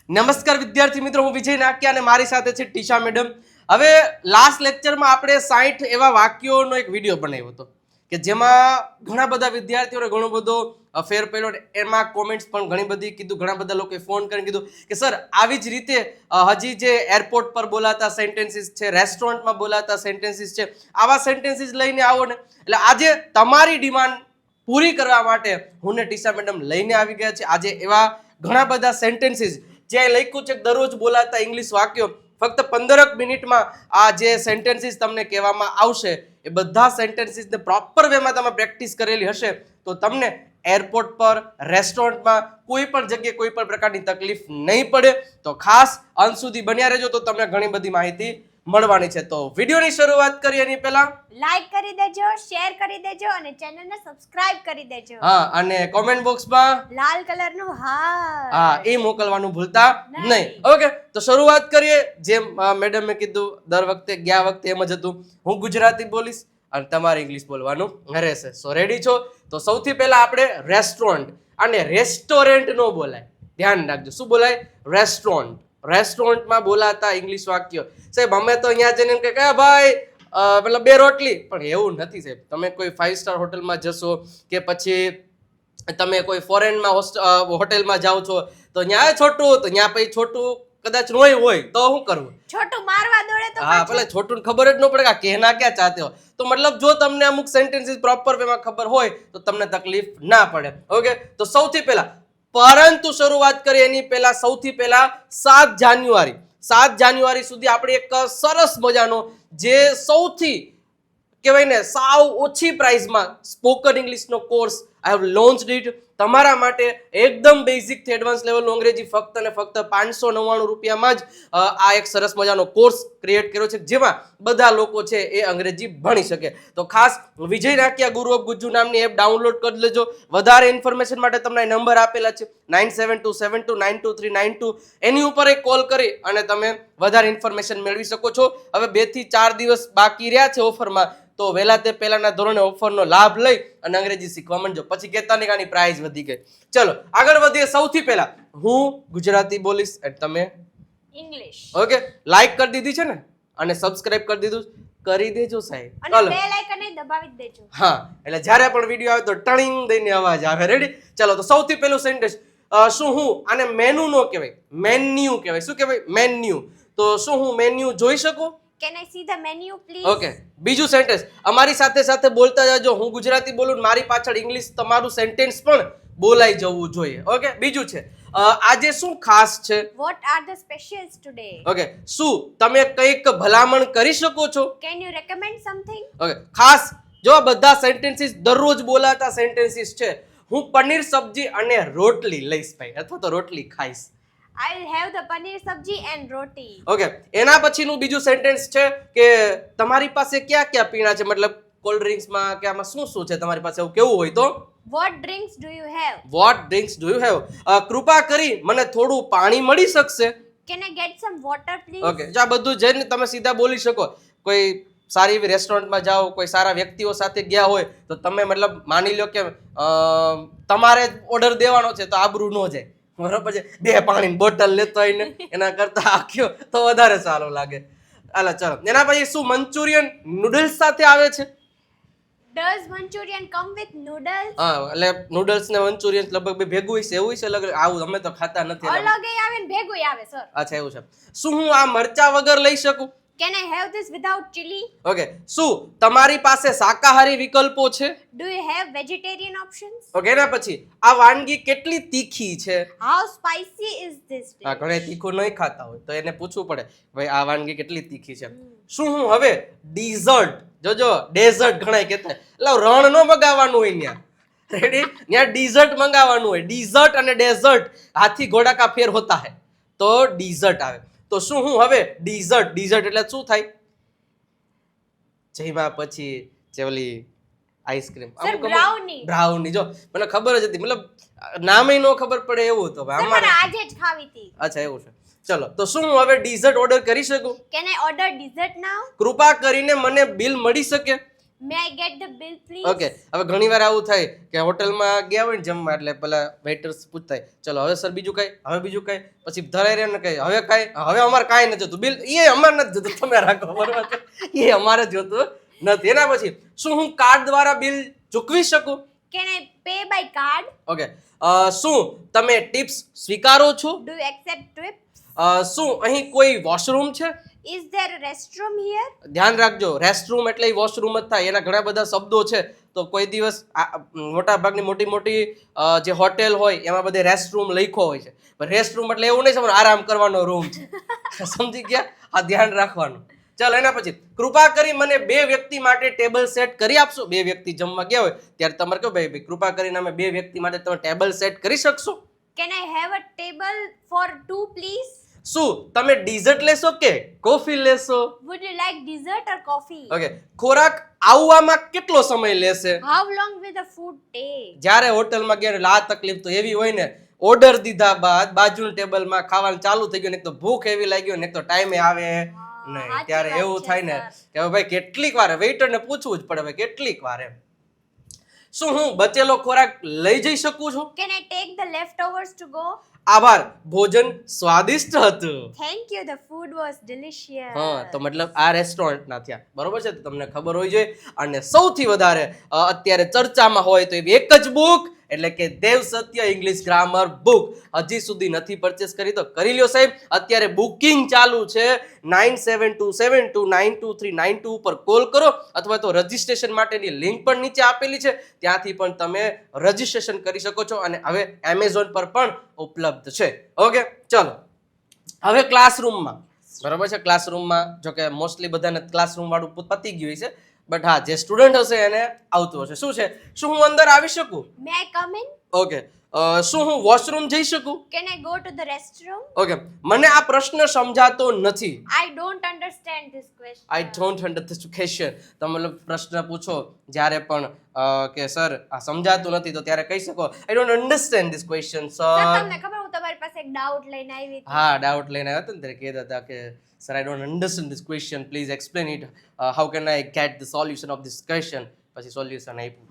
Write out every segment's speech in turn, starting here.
નમસ્કાર વિદ્યાર્થી મિત્રો, હું વિજય નાકિયા અને મારી સાથે છે ટીશા મેડમ. હવે લાસ્ટ લેક્ચરમાં આપણે 60 એવા વાક્યોનો એક વિડીયો બનાવ્યો હતો કે જેમાં ઘણા બધા વિદ્યાર્થીઓને ઘણો બધો ફેર પડ્યો. એમાં કોમેન્ટ્સ પણ ઘણી બધી કીધું, ઘણા બધા લોકોએ ફોન કરીને કીધું કે સર આવી જ રીતે હજી જે એરપોર્ટ પર બોલાતા સેન્ટેન્સીસ છે, રેસ્ટોરન્ટમાં બોલાતા સેન્ટેન્સીસ છે, આવા સેન્ટેન્સીસ લઈને આવો ને. એટલે આજે તમારી ડિમાન્ડ પૂરી કરવા માટે હું ને ટીશા મેડમ લઈને આવી ગયા છે. આજે એવા ઘણા બધા સેન્ટેન્સીસ જે લખ્યું છે દરરોજ બોલાતા ઇંગ્લિશ વાક્યો, ફક્ત 15 મિનિટમાં આ જે સેન્ટેન્સીસ તમને કહેવામાં આવશે એ બધા સેન્ટેન્સીસને પ્રોપર વેમાં તમે પ્રેક્ટિસ કરેલી હશે તો તમને એરપોર્ટ પર, રેસ્ટોરન્ટમાં, કોઈ પણ જગ્યાએ કોઈ પણ પ્રકારની તકલીફ નહીં પડે. તો ખાસ અંત સુધી બન્યા રહેજો તો તમને ઘણી બધી માહિતી મળવાની છે. તો વિડીયોની શરૂઆત કરીએ એની પહેલા લાઈક કરી દેજો, શેર કરી દેજો અને ચેનલને સબસ્ક્રાઇબ કરી દેજો. હા, અને કોમેન્ટ બોક્સમાં લાલ કલરનું હા એ મોકલવાનું ભૂલતા નહીં. ઓકે, તો શરૂઆત કરીએ. જેમ મેડમે કીધું દર વખતે ગયા વખતે એમ જ હતું, હું ગુજરાતી બોલીશ અને તમારે ઇંગ્લિશ બોલવાનું રહેશે. સો રેડી છો? તો સૌથી પહેલા આપણે રેસ્ટોરન્ટ અને રેસ્ટોરન્ટ નો બોલાય, ધ્યાન રાખજો. શું બોલાય? રેસ્ટોરન્ટ. રેસ્ટોરન્ટમાં બોલાતા ઇંગ્લિશ વાક્યો. સાહેબ અમે તો અહીંયા જઈને એમ કે ભાઈ મતલબ 2 રોટલી, પણ એવું નથી સાહેબ. તમે કોઈ 5 સ્ટાર હોટલમાં જશો કે પછી તમે કોઈ ફોરેનમાં હોટેલમાં જાઓ છો તો ત્યાં છોટું, તો ત્યાં પછી છોટું કદાચ રોય હોય તો શું કરવું? છોટું મારવા દોડે તો હા, પેલા છોટું ખબર જ ન પડે કે કહેના ક્યાં ચાહતે હો. તો મતલબ જો તમને અમુક સેન્ટેન્સીસ પ્રોપર વેમાં ખબર હોય તો તમને તકલીફ ના પડે. ઓકે, તો સૌથી પહેલા, પરંતુ શરૂઆત કરીએ એની પહેલા સૌથી પહેલા 7 જાન્યુઆરી સુધી આપણે એક સરસ મજાનો જે સૌથી કહેવાય ને સાવ ઓછી પ્રાઇસમાં સ્પોકન ઇંગ્લિશનો course I have launched it. તમારા માટે એકદમ બેઝિક થી એડવાન્સ લેવલનું અંગ્રેજી ફક્ત અને ફક્ત 599 રૂપિયામાં જ આ એક સરસ મજાનો કોર્સ ક્રિએટ કર્યો છે જેમાં બધા લોકો છે એ અંગ્રેજી ભણી શકે. તો ખાસ વિજય નાકિયા ગુરુ ઓફ ગુજ્જુ નામની એપ ડાઉનલોડ કરી લેજો. વધારે ઇન્ફોર્મેશન માટે તમને નંબર આપેલા છે 9727292392. એની ઉપર એક કોલ કરી અને તમે વધારે ઇન્ફોર્મેશન મેળવી શકો છો. હવે 2 થી 4 દિવસ બાકી રહ્યા છે ઓફરમાં, તો વહેલા તે પહેલાના ધોરણે ઓફરનો લાભ લઈ અને અંગ્રેજી શીખવા માંડજો. પછી કહેતા નહીં કે આની પ્રાઇસ વધી ગઈ. ચલો આગળ વધીએ. સૌથી પહેલા હું ગુજરાતી બોલીશ અને તમે ઇંગ્લિશ. ઓકે, લાઈક કરી દીધી છે ને અને સબસ્ક્રાઇબ કરી દીધું? કરી દેજો સાહેબ. અને બેલ આઇકન ને દબાવી દેજો. હા, એટલે જ્યારે પણ વિડિયો આવે તો ટણીંગ દઈને અવાજ આવે. રેડી? ચલો, તો સૌથી પહેલું સેન્ટેન્સ શું હું આને મેનુ નો કહેવાય, મેન્યુ કહેવાય. શું કહેવાય? મેન્યુ. તો શું હું મેન્યુ જોઈ શકું? Can I see the menu please? Okay, બીજું સેન્ટેન્સ અમારી સાથે સાથે બોલતા જાજો. હું ગુજરાતી બોલું, મારી પાછળ ઇંગ્લિશ તમારું સેન્ટેન્સ પણ બોલાઈ જવું જોઈએ. ઓકે, બીજું છે આજે શું ખાસ છે? What are the specials today? Okay, શું તમે કંઈક ભલામણ કરી શકો છો? Can you recommend something? Okay, ખાસ જો આ બધા સેન્ટેન્સીસ દરરોજ બોલાતા સેન્ટેન્સીસ છે. હું પનીર સબ્જી અને રોટલી લઈશ ભાઈ, અથવા તો રોટલી ખાઈશ. I'll have the paneer sabji and roti. Okay, એના પછીનું બીજું સેન્ટેન્સ છે કે તમારી પાસે કયા કયા પીણા છે, મતલબ કોલ્ડ ડ્રિંક્સમાં કે આમાં શું શું છે તમારી પાસે, એવું કેવું હોય તો What drinks do you have? What drinks do you have? કૃપા કરી મને થોડું પાણી મળી શકશે? Can I get some water please? Okay, જો આ બધું જઈને તમે સીધા બોલી શકો. કોઈ સારી એવી રેસ્ટોરન્ટમાં જાઓ, કોઈ સારા વ્યક્તિઓ સાથે ગયા હોય તો તમે મતલબ માની લો કે તમારે ઓર્ડર દેવાનો છે તો આબરૂ ન જાય, બરોબર છે? 2 પાણીની બોટલ લેતો હોય ને એના કરતા આખ્યો તો વધારે સારું લાગે. હાલો ચાલો, એના પછી શું મંચુરિયન નૂડલ્સ સાથે આવે છે? Does Manchurian come with noodles? હા, એટલે નૂડલ્સ ને મંચુરિયન લગભગ ભેગું છે, એવું છે લગભગ. આવું અમે તો ખાતા નથી. અલગ આવે ને ભેગું આવે સર. અચ્છા, એવું છે. શું હું આ મરચા વગર લઈ શકું? Can I have this without chili? Okay, શું તમારી પાસે શાકાહારી વિકલ્પો છે? Do you have vegetarian options? Okay, એના પછી આ વાનગી કેટલી તીખી છે? How spicy is this dish? આ ઘણે તીખું નહીં ખાતા હોય તો એને પૂછવું પડે ભાઈ આ વાનગી કેટલી તીખી છે. શું હું હવે ડીઝર્ટ, જોજો ડેઝર્ટ ઘણા કહેતા, એટલે રણ નો મગાવવાનું હોય ત્યાં. રેડી? ત્યાં ડીઝર્ટ મંગાવવાનું હોય. ડીઝર્ટ અને ડેઝર્ટ હાથી ઘોડા કા ફેર હોતા હે, તો ડીઝર્ટ આવે. તો શું હું હવે ડીઝર્ટ, ડીઝર્ટ એટલે શું થાય? જેમાં પછી ચેવલી આઈસ્ક્રીમ, બ્રાઉની. જો મને ખબર જ હતી, મતલબ નામે નો ખબર પડે એવું તો અમારે આજે જ ખાવી હતી. અચ્છા, એવું છે. ચલો, તો શું હું હવે ડીઝર્ટ ઓર્ડર કરી શકું? Can I order dessert now? કૃપા કરીને મને બિલ મળી શકે? May I get the bill please? Okay, હવે ઘણીવાર આવું થાય કે હોટલમાં ગયા હોય ને જમવા એટલે પેલા વેઇટર્સ પૂછતા હોય, ચલો હવે સર બીજું કઈ, હવે બીજું કઈ, પછી ધરાઈ રહે ને કઈ હવે કઈ, હવે અમારે કાંઈ નથી જોતું બિલ, એ અમારે નથી જોતું, તમે રાખો, બરોબર છે, એ અમારે જોતું નથી. એના પછી શું હું કાર્ડ દ્વારા બિલ ચૂકવી શકું? Can I pay by card? Okay, શું તમે ટિપ્સ સ્વીકારો છો? Do you accept tips? શું અહીં કોઈ વોશરૂમ છે? Is there a restroom here? ધ્યાન રાખજો, રેસ્ટરૂમ એટલે વોશરૂમ જ થાય, એના ઘણા બધા શબ્દો છે, તો કોઈ દિવસ મોટા ભાગની મોટી મોટી જે હોટેલ હોય એમાં બધે રેસ્ટરૂમ લખ્યો હોય છે, પણ રેસ્ટરૂમ એટલે એવું નહીં સમજ આરામ કરવાનો રૂમ છે. સમજી ગયા? આ ધ્યાન રાખવાનું. ચાલ, એના પછી કૃપા કરી મને 2 વ્યક્તિ માટે ટેબલ સેટ કરી આપશો. 2 વ્યક્તિ જમવા ગયા હોય ત્યારે તમારે કહો ભાઈ કૃપા કરીને અમે 2 વ્યક્તિ માટે તમે ટેબલ સેટ કરી શકશો? Can I have a table for 2 please? શું તમે ડીઝર્ટ લેશો કે કોફી લેશો? Would you like dessert or coffee? Okay, ખોરાક આવવામાં કેટલો સમય લેશે? How long will the food take? જ્યારે હોટલમાં ગયા એટલે આ તકલીફ તો એવી હોય ને, ઓર્ડર દીધા બાદ બાજુના ટેબલમાં ખાવાનું ચાલુ થઈ ગયું ને, એક તો ભૂખ એવી લાગી હોય ને, એક તો ટાઈમે આવે નહીં, ત્યારે એવું થાય ને કે હવે ભાઈ કેટલીક વાર વેઇટરને પૂછવું જ પડે, ભાઈ કેટલીક વાર એમ. શું હું બચેલો ખોરાક લઈ જઈ શકું છું? Can I take the leftovers to go? આભાર, ભોજન સ્વાદિષ્ટ હતું. Thank you, the food was delicious. હા, તો મતલબ આ રેસ્ટોરન્ટના થયા, બરોબર છે, તો તમને ખબર હોવી જોઈએ. અને સૌથી વધારે અત્યારે ચર્ચામાં હોય તો એવી એક જ બુક, એટલે કે દેવ સત્ય ઇંગ્લિશ ગ્રામર બુક. હજી સુધી નથી પરચેસ કરી તો કરી લ્યો સાહેબ, અત્યારે બુકિંગ ચાલુ છે. 9727292392 ઉપર કોલ કરો, અથવા તો રજિસ્ટ્રેશન માટેની લિંક પણ નીચે આપેલી છે, ત્યાંથી પણ તમે રજિસ્ટ્રેશન કરી શકો છો. અને હવે એમેઝોન પર પણ ઉપલબ્ધ છે. ઓકે, ચલો હવે ક્લાસરૂમમાં, બરોબર છે, ક્લાસરૂમમાં જો કે મોસ્ટલી બધાને ક્લાસરૂમ વાળું પતી ગયું છે, બટ હા, જે સ્ટુડન્ટ હશે એને આવતું હશે. શું છે? શું હું અંદર આવી શકું? May I come in? Okay, શું હું વોશરૂમ જઈ શકું? Can I go to the restroom? Okay, મને આ પ્રશ્ન સમજાતો નથી. I don't understand this question. I don't understand this question. તમે મતલબ પ્રશ્ન પૂછો જ્યારે પણ કે સર આ સમજાતું નથી, તો ત્યારે કહી શકો I don't understand this question sir. તમને ખબર હું તમારી પાસે એક ડાઉટ લઈને આવી હતી. હા, ડાઉટ લઈને આવ્યા હતા ને ત્યારે કહેતા હતા કે sir I don't understand this question, please explain it, how can I get the solution of this question. પછી સોલ્યુશન આપ્યું.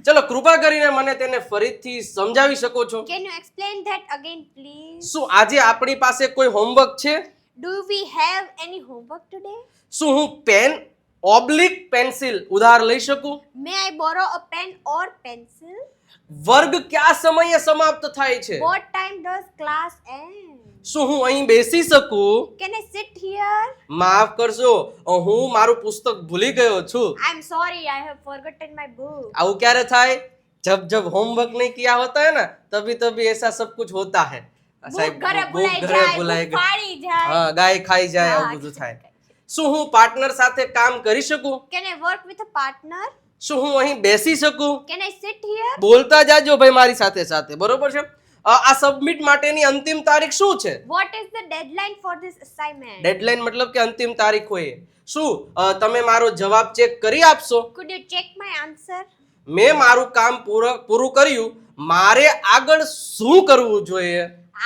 ચલો, કૃપા કરીને મને તેને ફરીથી સમજાવી શકો છો? Can you explain that again please? શું આજે આપણી પાસે કોઈ હોમવર્ક છે? Do we have any homework today? શું હું પેન ઓબ્લિક પેન્સિલ ઉધાર લઈ શકું? May I borrow a pen or pencil? વર્ગ કયા સમયે સમાપ્ત થાય છે? What time does class end? શું હું અહીં બેસી શકું? Can I sit here? માફ કરશો, હું મારું પુસ્તક ભૂલી ગયો છું. I am sorry, I have forgotten my book. આવું ક્યારે થાય? जब जब होमवर्क नहीं किया होता है ना, तभी तभी ऐसा सब कुछ होता है. बुक घरे भुलाઈ ઘરે જાય, ભૂલાઈ बुक ફાડી જાય. હા, ગાય ખાઈ જાય, હા, આવું બધું થાય. શું હું પાર્ટનર સાથે કામ કરી શકું? Can I work with a partner? શું હું અહીં બેસી શકું? Can I sit here? બોલતા જાજો ભાઈ મારી સાથે સાથે, બરોબર છે. આ સબમિટ માટેની અંતિમ તારીખ શું છે? What is the deadline for this assignment? Deadline મતલબ કે અંતિમ તારીખ હોય. શું તમે મારો જવાબ ચેક કરી આપશો? Could you check my answer? મેં મારું કામ પૂરું કર્યું, મારે આગળ શું કરવું જોઈએ?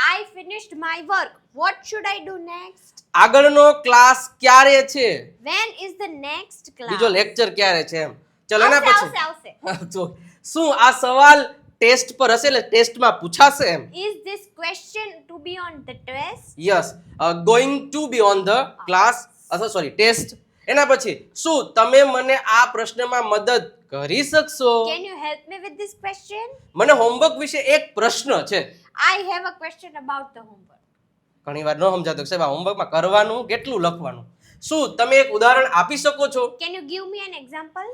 I finished my work. What should I do next? આગળનો ક્લાસ ક્યારે છે? When is the next class? બીજો લેક્ચર ક્યારે છે એમ. ચલો એના આવશે, પછી આવશે, આવશે. તો શું આ સવાલ ટેસ્ટ પર હશે, એટલે ટેસ્ટમાં પૂછાશે એમ? Is this question to be on the test? Yes, going to B on the class અથવા સોરી ટેસ્ટ. એના પછી શું તમે મને આ પ્રશ્નમાં મદદ કરી શકશો? Can you help me with this question? મને હોમવર્ક વિશે એક પ્રશ્ન છે. I have a question about the homework. ઘણી વાર ન સમજાતો સાહેબ આ હોમવર્કમાં કરવાનું કેટલું લખવાનું. શું તમે એક ઉદાહરણ આપી શકો છો? Can you give me an example?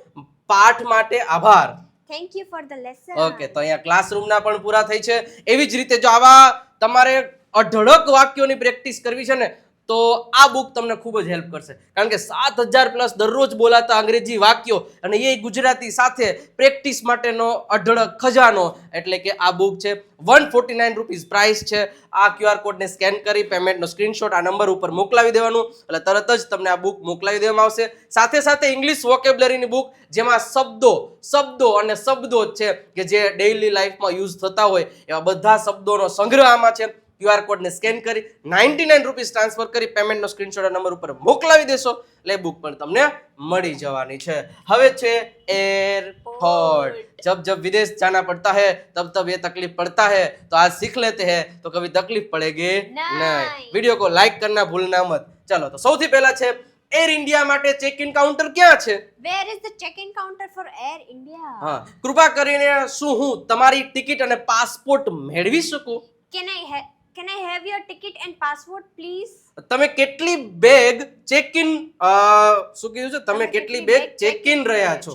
પાઠ માટે આભાર. Thank you for the lesson. Okay, તો અહીંયા ક્લાસરૂમના પણ પૂરા થઈ છે. એવી જ રીતે જો આવા તમારે અઢળક વાક્યોની પ્રેક્ટિસ કરવી છે ને, તો આ બુક તમને ખૂબ જ હેલ્પ કરશે. કારણ કે 7000+ દરરોજ બોલાતા અંગ્રેજી વાક્યો અને એ ગુજરાતી સાથે પ્રેક્ટિસ માટેનો અઢળક ખજાનો, એટલે કે આ બુક છે. 149 રૂપીસ પ્રાઇસ છે. આ QR કોડને સ્કેન કરી પેમેન્ટનો સ્ક્રીનશોટ આ નંબર ઉપર મોકલાવી દેવાનું, એટલે તરત જ તમને આ બુક મોકલાવી દેવામાં આવશે. સાથે સાથે ઇંગ્લિશ વોકેબ્યુલરીની બુક, જેમાં શબ્દો અને શબ્દો જ છે કે જે ડેઇલી લાઈફમાં યુઝ થતા હોય એવા બધા શબ્દોનો સંગ્રહ આમાં છે. QR કોડને સ્કેન કરી 99 રૂપીસ ટ્રાન્સફર કરી પેમેન્ટનો સ્ક્રીનશોટ નંબર ઉપર મોકલાવી દેશો એટલે બુક પણ તમને મળી જવાની છે. હવે છે एयरपोर्ट. जब जब विदेश जाना पड़ता है तब तब ये तकलीफ पड़ता है तो आज सीख लेते हैं तो कभी तकलीफ पड़ेगी नहीं. वीडियो को लाइक करना भूलना मत. चलो तो સૌથી પહેલા છે એર ઇન્ડિયા માટે ચેક ઇન કાઉન્ટર ક્યાં છે? Where is the check-in counter for Air India? હા, કૃપા કરીને શું હું તમારી ટિકિટ અને પાસપોર્ટ મેળવી શકું? Can I have your ticket and passport, please? તમે કેટલી બેગ ચેક ઇન શું કીધું છે? તમે કેટલી બેગ ચેક ઇન રહ્યા છો?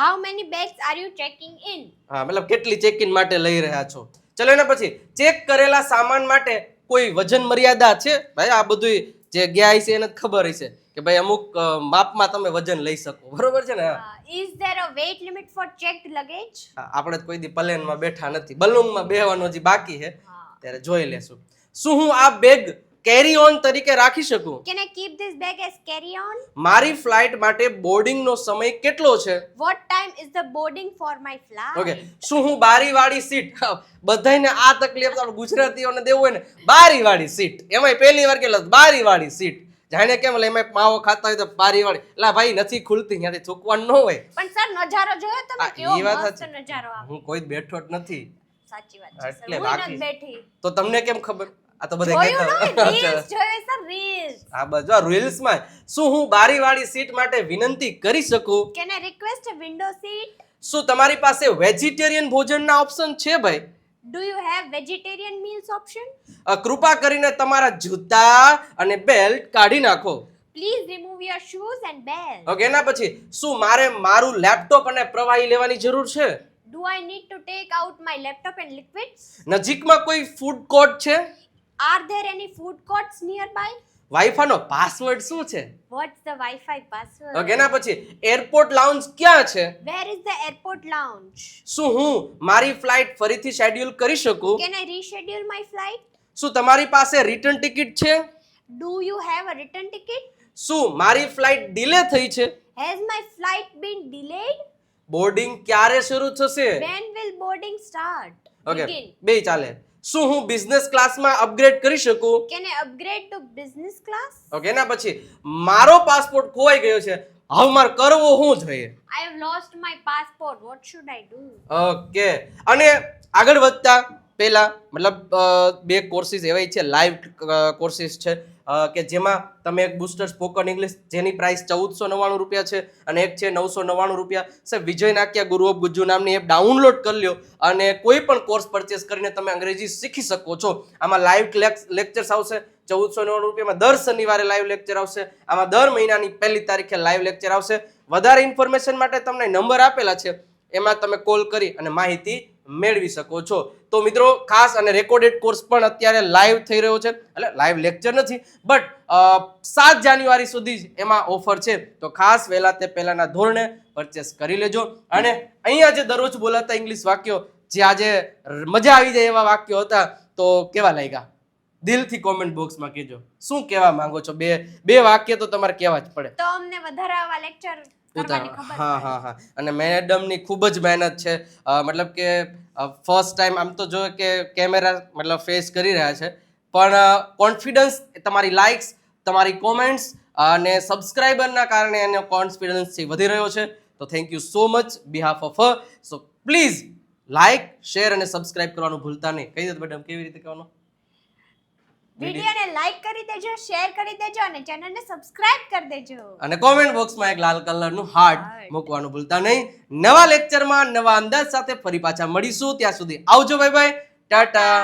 How many bags are you checking in? હા, મતલબ કેટલી ચેક ઇન માટે લઈ રહ્યા છો. ચલો એના પછી ચેક કરેલા સામાન માટે કોઈ વજન મર્યાદા છે? ભાઈ આ બધું જે ગયા છે એને જ ખબર હશે કે ભાઈ અમુક માપમાં તમે વજન લઈ શકો, બરોબર છે ને? Is there a weight limit for checked luggage? આપણે કોઈ દી પ્લેનમાં બેઠા નથી, બલૂનમાં બેહવાનું હજી બાકી છે, ત્યારે જોઈ લેશું. શું હું આ બેગ કેરી ઓન તરીકે રાખી શકું? Can I keep this bag as carry on? મારી ફ્લાઇટ માટે બોર્ડિંગનો સમય કેટલો છે? What time is the boarding for my flight? Okay. શું હું બારીવાળી સીટ, બધાયને આ તકલીફ તો આપણે ગુજરાતીઓને દેવું હોય ને, બારીવાળી સીટ, એમાંય પહેલી વાર કે બારીવાળી સીટ, જાણે કેમ એમાં માવો ખાતા હોય તો બારીવાળી, એટલે ભાઈ નથી ખુલતી, ત્યાંથી થૂકવાનું ન હોય. પણ સર નજારો જોયો તમે હા, કેવો ઈ વાત મસ્ત સાચી. નજારો આવે. હું કોઈ બેઠો જ નથી. સાચી વાત છે એટલે સર, હું બાકી નથી બેઠી. તો તમને કેમ ખબર? આ તો બધા જોયું કહેતા ને રીલ્સ જોયો સર રીલ્સ. આ બધા રીલ્સ માં શું હું બારીવાળી સીટ માટે વિનંતી કરી શકું? Can I request a window seat? શું તમારી પાસે વેજીટેરિયન ભોજનના ઓપ્શન છે ભાઈ? Do you have vegetarian meals option? કૃપા કરીને તમારા જૂતા અને બેલ્ટ કાઢી નાખો. Please remove your shoes and belt. Okay. એના પછી શું મારે મારું લેપટોપ અને પ્રવાહી લેવાની જરૂર છે? Do I need to take out my laptop and liquids? નજીકમાં કોઈ ફૂડ કોર્ટ છે? Are there any food courts nearby? Wifi નો પાસવર્ડ શું છે? What's the Wi-Fi password? Okay. એના પછી એરપોર્ટ લાઉન્જ ક્યાં છે? Where is the airport lounge? શું હું મારી ફ્લાઇટ ફરીથી શેડ્યુલ કરી શકું? Can I reschedule my flight? શું તમારી પાસે રિટર્ન ટિકિટ છે? Do you have a return ticket? શું મારી ફ્લાઇટ ડિલે થઈ છે? Has my flight been delayed? Boarding ક્યારે શરૂ થશે? When will boarding start? Okay, Begin. બે ચાલે. શું હું બિઝનેસ ક્લાસમાં અપગ્રેડ કરી શકું? Can I upgrade to business class? Okay. એના પછી મારો પાસપોર્ટ ખોવાઈ ગયો છે, હવે મારે કરવું શું જોઈએ? I have lost my passport. What should I do? Okay. અને આગળ વધતા પહેલા મતલબ બે કોર્સિસ એવા છે, લાઈવ કોર્સિસ છે કે જેમાં તમે એક બુસ્ટર સ્પોકન ઇંગ્લિશ જેની પ્રાઇસ 1499 રૂપિયા છે અને એક છે 999 રૂપિયા. સર વિજય નાક્યા ગુરુ ઓફ ગુજ્જુ નામની એપ ડાઉનલોડ કરી લ્યો અને કોઈ પણ કોર્સ પરચેસ કરીને તમે અંગ્રેજી શીખી શકો છો. આમાં લાઈવ લેક્ચર્સ આવશે 1499 રૂપિયામાં. દર શનિવારે લાઈવ લેક્ચર આવશે. આમાં દર મહિનાની 1 તારીખે લાઈવ લેક્ચર આવશે. વધારે ઇન્ફોર્મેશન માટે તમને નંબર આપેલા છે, એમાં તમે કોલ કરી અને માહિતી મેળવી શકો છો. તો મિત્રો ખાસ અને રેકોર્ડેડ કોર્સ પણ અત્યારે લાઈવ થઈ રહ્યો છે, એટલે લાઈવ લેક્ચર નથી બટ 7 જાન્યુઆરી સુધી જ એમાં ઓફર છે. તો ખાસ વહેલા તે પહેલાના ધોરણે પરચેસ કરી લેજો. અને અહીંયા જે દરરોજ બોલાતા ઇંગ્લિશ વાક્યો, જે આજે મજા આવી જાય એવા વાક્યો હતા, તો કેવા લાગ્યા? દિલથી કોમેન્ટ બોક્સમાં કહેજો શું કહેવા માંગો છો. બે વાક્ય તો તમારે કહેવા જ પડે. તો અમને વધારે આવા લેક્ચર કરવાની ખબર હા હા હા. અને મેડમની ખૂબ જ મહેનત છે. મતલબ કે ફર્સ્ટ ટાઈમ આમ તો જો કે કેમેરા મતલબ ફેસ કરી રહ્યા છે, પણ કોન્ફિડન્સ, તમારી લાઇક્સ, તમારી કોમેન્ટ્સ અને સબસ્ક્રાઇબરના કારણે એનો કોન્ફિડન્સ વધી રહ્યો છે. તો thank you so much behalf of her. So please like, share અને સબસ્ક્રાઇબ કરવાનું ભૂલતા નહીં. કહી દો મેડમ કેવી રીતે કહેવાનું? વિડિયોને લાઈક કરી દેજો, શેર કરી દેજો અને ચેનલને સબસ્ક્રાઇબ કરી દેજો. અને કોમેન્ટ બોક્સમાં એક લાલ કલરનું હાર્ટ મૂકવાનું ભૂલતા નહીં. નવા લેક્ચરમાં નવા અંદાજ સાથે ફરી પાછા મળીશું. ત્યાં સુધી આવજો. Bye bye, Tata.